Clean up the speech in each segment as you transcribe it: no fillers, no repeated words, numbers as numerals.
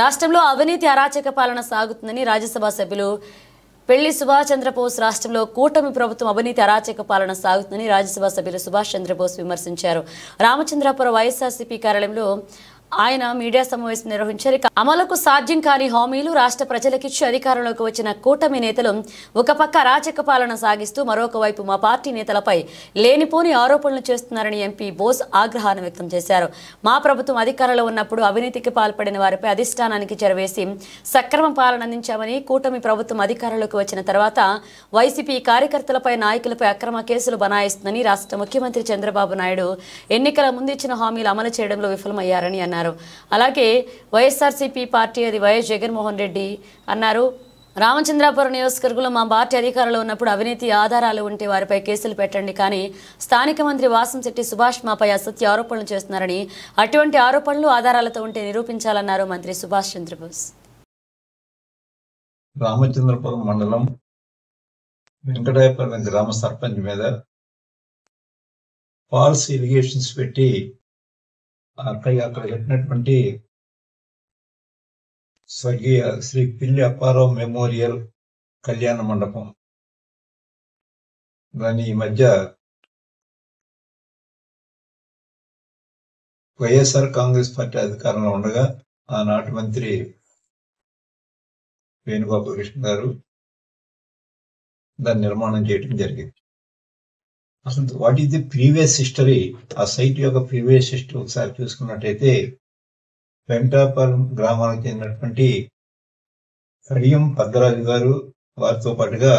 రాష్ట్రంలో అవినీతి అరాచక పాలన సాగుతుందని రాజ్యసభ సభ్యులు పెళ్లి సుభాష్ చంద్రబోస్ రాష్ట్రంలో కూటమి ప్రభుత్వం అవినీతి అరాచక పాలన సాగుతుందని రాజ్యసభ సభ్యులు సుభాష్ చంద్రబోస్ విమర్శించారు. రామచంద్రాపురం వైఎస్ఆర్సీపీ కార్యాలయంలో ఆయన మీడియా సమావేశం నిర్వహించారు. అమలుకు సాధ్యం కాని హామీలు రాష్ట్ర ప్రజలకిచ్చి అధికారంలోకి వచ్చిన కూటమి నేతలు ఒక పక్క అరాచక పాలన సాగిస్తూ మరొక వైపు మా పార్టీ నేతలపై లేనిపోని ఆరోపణలు చేస్తున్నారని ఎంపీ బోస్ ఆగ్రహాన్ని వ్యక్తం చేశారు. మా ప్రభుత్వం అధికారంలో ఉన్నప్పుడు అవినీతికి పాల్పడిన వారిపై అధిష్టానానికి చెరవేసి సక్రమ పాలన అందించామని, కూటమి ప్రభుత్వం అధికారంలోకి వచ్చిన తర్వాత వైసీపీ కార్యకర్తలపై నాయకులపై అక్రమ కేసులు బనాయిస్తుందని రాష్ట్ర ముఖ్యమంత్రి చంద్రబాబు నాయుడు ఎన్నికల ముందు ఇచ్చిన హామీలు అమలు చేయడంలో విఫలమయ్యారని అన్నారు. అలాగే వైఎస్ఆర్సీపీ పార్టీ అది వైఎస్ జగన్మోహన్ రెడ్డి అన్నారు. రామచంద్రాపురం నియోజకవర్గంలో మా పార్టీ అధికారంలో ఉన్నప్పుడు అవినీతి ఆధారాలు ఉంటే వారిపై కేసులు పెట్టండి, కానీ స్థానిక మంత్రి వాసంశెట్టి సుభాష్ మాపై అసత్య ఆరోపణలు చేస్తున్నారని, అటువంటి ఆరోపణలు ఆధారాలతో ఉంటే నిరూపించాలన్నారు మంత్రి సుభాష్ చంద్రబోస్. రామచంద్రపురం మండలం వెంకటాయపురం గ్రామ సర్పంచ్ మీద ఫాల్స్ ఎలిగేషన్స్ పెట్టి అక్కడ పెట్టినటువంటి స్వర్గీయ శ్రీ పిల్లి అప్పారావు మెమోరియల్ కళ్యాణ మండపం దాని ఈ మధ్య వైఎస్ఆర్ కాంగ్రెస్ పార్టీ అధికారంలో ఉండగా ఆనాటి మంత్రి వేణుగోపాలకృష్ణ గారు దాన్ని నిర్మాణం చేయడం జరిగింది. అసలు what is the previous history, ఆ సైట్ యొక్క ప్రీవియస్ హిస్టరీ ఒకసారి చూసుకున్నట్టయితే వెంకటాపురం గ్రామానికి చెందినటువంటి కడియం పద్మరాజు గారు, వారితో పాటుగా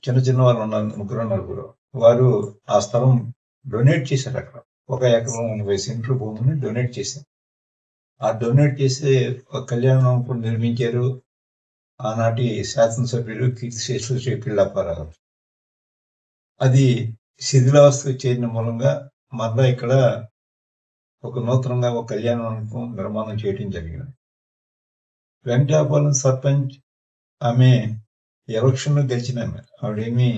చిన్న వాళ్ళు ఉన్నారు, ముగ్గురు నలుగురు, వారు ఆ స్థలం డొనేట్ చేశారు. అక్కడ 1 ఎకరం 80 సెంట్లు భూమిని డొనేట్ చేశారు. ఆ డొనేట్ చేసే ఒక కళ్యాణం కూడా నిర్మించారు ఆనాటి శాసనసభ్యులు కీర్తిశేషులు శ్రీ పిల్లి అప్పారావు. అది శిథిలావస్థకు చేరిన మూలంగా మళ్ళా ఇక్కడ ఒక నూతనంగా ఒక కళ్యాణ మండపం నిర్మాణం చేయడం జరిగింది. వెంకటాపురం సర్పంచ్ ఆమె ఎలక్షన్లో గెలిచిన ఆవిడేమి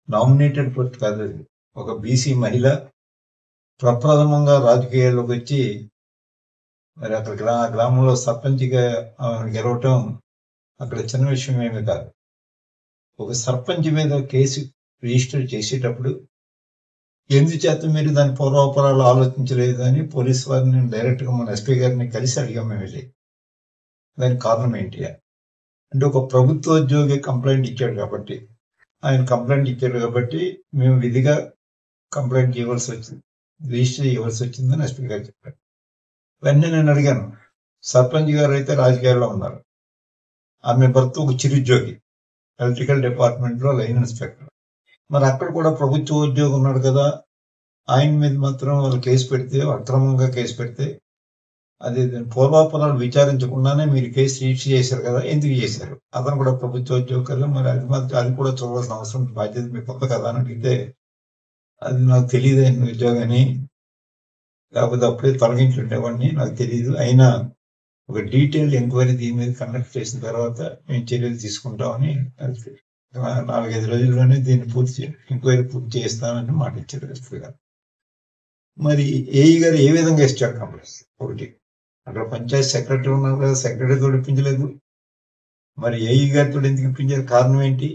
నామినేటెడ్ పోస్ట్ కాదు, అది ఒక బీసీ మహిళ ప్రప్రథమంగా రాజకీయాల్లోకి వచ్చి మరి అక్కడ గ్రామంలో సర్పంచ్గా గెలవటం అక్కడ చిన్న విషయం ఏమీ కాదు. ఒక సర్పంచ్ మీద కేసు రిజిస్టర్ చేసేటప్పుడు ఎందుచేత మీరు దాని పూర్వాపరాలు ఆలోచించలేదు అని పోలీసు వారిని డైరెక్ట్గా మన ఎస్పీ గారిని కలిసి అడిగాం. మేము వెళ్ళి దానికి కారణం ఏంటి అంటే, ఒక ప్రభుత్వ ఉద్యోగి కంప్లైంట్ ఇచ్చాడు కాబట్టి, ఆయన కంప్లైంట్ ఇచ్చాడు కాబట్టి మేము విధిగా కంప్లైంట్ చేయవలసి వచ్చింది, రిజిస్టర్ చేయవలసి వచ్చిందని ఎస్పీ గారు చెప్పారు. వెంటనే నేను అడిగాను, సర్పంచ్ గారు అయితే రాజకీయాల్లో ఉన్నారు, ఆమె భర్త ఒక చిరుద్యోగి ఎలక్ట్రికల్ డిపార్ట్మెంట్లో లైన్ ఇన్స్పెక్టర్, మరి అక్కడ కూడా ప్రభుత్వ ఉద్యోగం ఉన్నాడు కదా, ఆయన మీద మాత్రం వాళ్ళు కేసు పెడితే, అక్రమంగా కేసు పెడితే, అది పూర్వాపరాలు విచారించకుండానే మీరు కేసు రిజిస్టర్ చేశారు కదా, ఎందుకు చేశారు? అతను కూడా ప్రభుత్వ ఉద్యోగం కదా, మరి అది కూడా చూడాల్సిన అవసరం బాధ్యత మీకు కొత్త కదా అని అడిగితే, అది నాకు తెలియదు ఆయన ఉద్యోగాన్ని, లేకపోతే అప్పుడే తొలగించుండేవాడిని, నాకు తెలియదు, అయినా ఒక డీటెయిల్ ఎంక్వైరీ దీని మీద కండక్ట్ చేసిన తర్వాత మేము చర్యలు తీసుకుంటామని 4-5 రోజుల్లోనే దీన్ని ఎంక్వైరీ పూర్తి చేస్తామని మాట ఇచ్చారు ఎస్పీ గారు. మరి ఏఈ గారు ఏ విధంగా ఇచ్చారు కంప్లైంట్? ఒకటి, అక్కడ పంచాయతీ సెక్రటరీ ఉన్నారు కదా, సెక్రటరీతో ఇప్పించలేదు, మరి ఏఈ గారితో ఎందుకు ఇప్పించారు? కారణం ఏంటి?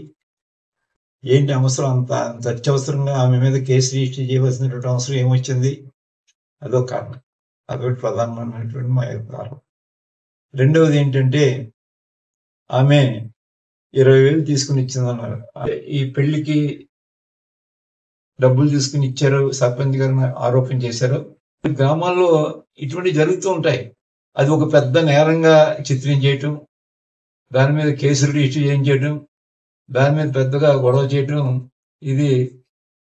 అవసరం అంత అత్యవసరంగా ఆమె మీద కేసు రిజిస్టర్ చేయవలసినటువంటి అవసరం ఏమొచ్చింది? అదొక కారణం, అదొకటి ప్రధానమైనటువంటి మా యొక్క కారణం. రెండవది ఏంటంటే, ఆమె 20,000 తీసుకుని ఇచ్చిందన్నారు. ఈ పెళ్లికి డబ్బులు తీసుకుని ఇచ్చారు సర్పంచ్ గారిని ఆరోపణ చేశారు. గ్రామాల్లో ఇటువంటి జరుగుతూ ఉంటాయి. అది ఒక పెద్ద నేరంగా చిత్రించేయటం, దాని మీద కేసులు రిజిస్టర్ చేయించడం, దాని మీద పెద్దగా గొడవ చేయటం, ఇది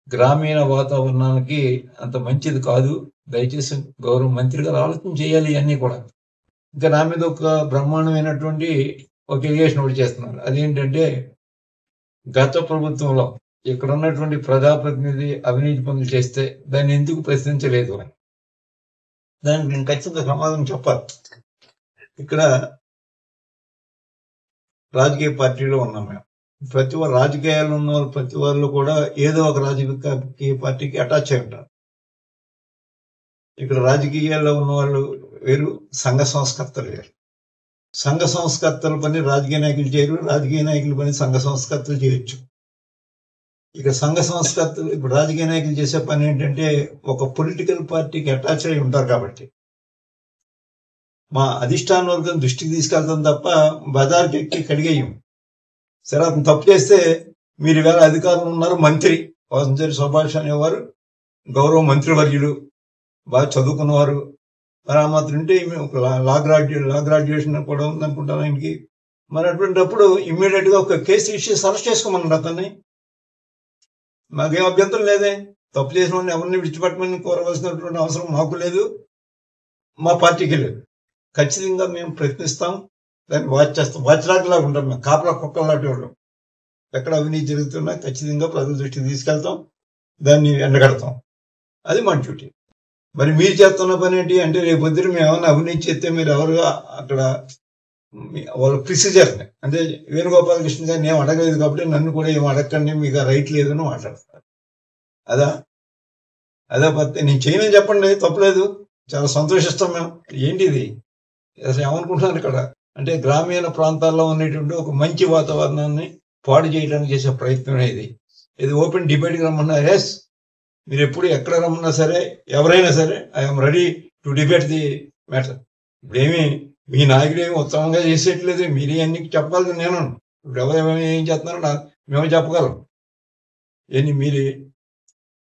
గ్రామీణ వాతావరణానికి అంత మంచిది కాదు. దయచేసి గౌరవ మంత్రి గారు ఆలోచన చేయాలి ఇవన్నీ కూడా. ఇంకా నా మీద ఒక బ్రహ్మాండమైనటువంటి ఒక ఎలిగేషన్ ఒకటి చేస్తున్నారు. అదేంటంటే, గత ప్రభుత్వంలో ఇక్కడ ఉన్నటువంటి ప్రజాప్రతినిధి అవినీతి పనులు చేస్తే దాన్ని ఎందుకు ప్రశ్నించలేదు అని. దానికి నేను ఖచ్చితంగా సమాధానం చెప్పాలి. ఇక్కడ రాజకీయ పార్టీలో ఉన్నాం మేము, ప్రతి ఒక్క రాజకీయాలు ఉన్న వాళ్ళు ప్రతి వాళ్ళు కూడా ఏదో ఒక రాజకీయ పార్టీకి అటాచ్ అయి ఉంటారు. ఇక్కడ రాజకీయాల్లో ఉన్న వాళ్ళు వేరు, సంఘ సంస్కర్తలు వేరు. సంఘ సంస్కర్తల పని రాజకీయ నాయకులు చేయరు, రాజకీయ నాయకుల పని సంఘ సంస్కర్తలు చేయొచ్చు. ఇక సంఘ సంస్కర్తలు ఇప్పుడు రాజకీయ నాయకులు చేసే పని ఏంటంటే ఒక పొలిటికల్ పార్టీకి అటాచ్ అయి ఉంటారు కాబట్టి మా అధిష్టాన వర్గం దృష్టికి తీసుకెళ్తాం తప్ప బజార్కి ఎక్కి కడిగేయం. సరే అతను తప్పు చేస్తే మీరు ఈవేళ అధికారులు ఉన్నారు, మంత్రి వాసంచేరి సుభాష్ అనేవారు గౌరవ మంత్రివర్యులు, బాగా చదువుకున్నవారు, మరి ఆ మాత్రం ఉంటే లా గ్రాడ్యుయేషన్ కూడా ఉందనుకుంటాను ఆయనకి. మరి అటువంటిప్పుడు ఇమ్మీడియట్ గా ఒక కేసు ఇష్యూస్ అరెస్ట్ చేసుకోమన్నాడు అతన్ని. మాకేం అభ్యంతరం లేదే, తప్పు చేసిన వాడిని ఎవరిని విడిచిపెట్టమని కోరవలసినటువంటి అవసరం మాకు లేదు, మా పార్టీకి లేదు. ఖచ్చితంగా మేము ప్రయత్నిస్తాం, దాన్ని వాచ్ చేస్తాం. వాచ్లాగా ఉంటాం మేము, కాపలా కుక్కలు లాంటి వాళ్ళం. ఎక్కడ అవినీతి జరుగుతున్నా ఖచ్చితంగా ప్రజల దృష్టికి తీసుకెళ్తాం, దాన్ని ఎండగడతాం. అది మా డ్యూటీ. మరి మీరు చేస్తున్న పని ఏంటి అంటే రేపు పొద్దున మేము ఏమైనా అవినీతి చేస్తే మీరు ఎవరుగా అక్కడ వాళ్ళ ప్రొసీజర్ని అంటే వేణుగోపాలకృష్ణ గారిని ఏం అడగలేదు కాబట్టి నన్ను కూడా ఏం అడగండి, మీకు రైట్ లేదని మాట్లాడతారు. అదే పత్తి నేను చేయనని చెప్పండి, తప్పలేదు, చాలా సంతోషిస్తాం మేము. ఏంటి ఇది అసలు ఏమనుకుంటున్నాను ఇక్కడ అంటే గ్రామీణ ప్రాంతాల్లో ఉన్నటువంటి ఒక మంచి వాతావరణాన్ని పాడు చేయడానికి చేసే ప్రయత్నం ఇది ఓపెన్ డిబేట్కి రమ్మన్నారు. ఎస్, మీరు ఎప్పుడు ఎక్కడ రమ్మన్నా సరే, ఎవరైనా సరే, I'm ready to debate the matter. ఇప్పుడేమి మీ నాయకుడు ఏమి ఉత్తమంగా చేసేట్లేదు, మీరే అన్ని చెప్పగలరు. నేను ఇప్పుడు ఎవరేమేమి ఏం చేస్తున్నారో మేము చెప్పగలం. మీరు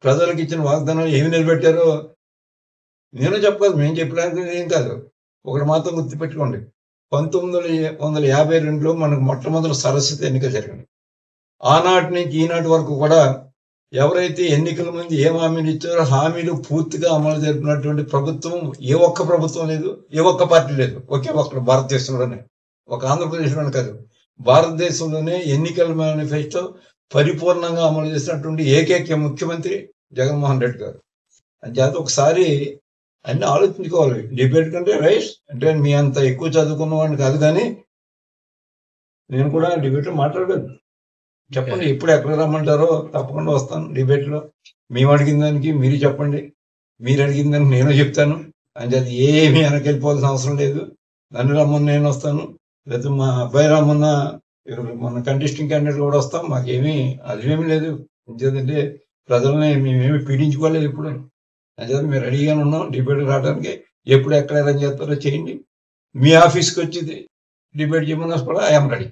ప్రజలకు ఇచ్చిన వాగ్దానాలు ఏమి నిలబెట్టారో నేను చెప్పగలను, మేము చెప్పడానికి ఏం కాదు. ఒకటి మాత్రం గుర్తుపెట్టుకోండి, 1952లో మనకు మొట్టమొదటి సరస్వతి ఎన్నిక జరిగింది. ఆనాటి నుంచి ఈనాటి వరకు కూడా ఎవరైతే ఎన్నికల ముందు ఏం హామీలు ఇచ్చారో హామీలు పూర్తిగా అమలు జరిపినటువంటి ప్రభుత్వం ఏ ఒక్క ప్రభుత్వం లేదు, ఏ ఒక్క పార్టీ లేదు. ఒకే ఒక్కడు భారతదేశంలోనే, ఒక ఆంధ్రప్రదేశ్లోనే కాదు, భారతదేశంలోనే ఎన్నికల మేనిఫెస్టో పరిపూర్ణంగా అమలు చేసినటువంటి ఏకైక ముఖ్యమంత్రి జగన్మోహన్ రెడ్డి గారు. అంచేత ఒకసారి అన్ని ఆలోచించుకోవాలి. డిబేట్ కంటే రైట్ అంటే మీ అంత ఎక్కువ చదువుకున్న వాడిని కాదు, కానీ నేను కూడా డిబేట్లో మాట్లాడలేదు. చెప్పండి, ఎప్పుడు ఎక్కడ రమ్మంటారో తప్పకుండా వస్తాను డిబేట్లో. మేము అడిగిన దానికి మీరు చెప్పండి, మీరు అడిగిన దానికి నేను చెప్తాను. అంచేది ఏమీ వెనకెళ్ళిపోవాల్సిన అవసరం లేదు. నన్ను రమ్మని నేను వస్తాను, లేకపోతే మా అబ్బాయి రమ్మన్న మన కంటెస్టింగ్ క్యాండిడేట్ కూడా వస్తాం. మాకేమీ అదేమీ లేదు. ఎందుకంటే ప్రజల్ని మేమేమి పీడించుకోలేదు ఇప్పుడు. అంచేత మీరు రెడీగానే ఉన్నాం డిబేట్ రావడానికి. ఎప్పుడు ఎక్కడ అరేంజ్ చేస్తారో చేయండి. మీ ఆఫీస్కి వచ్చి డిబేట్ చేయమన్నా కూడా ఐఎమ్ రెడీ.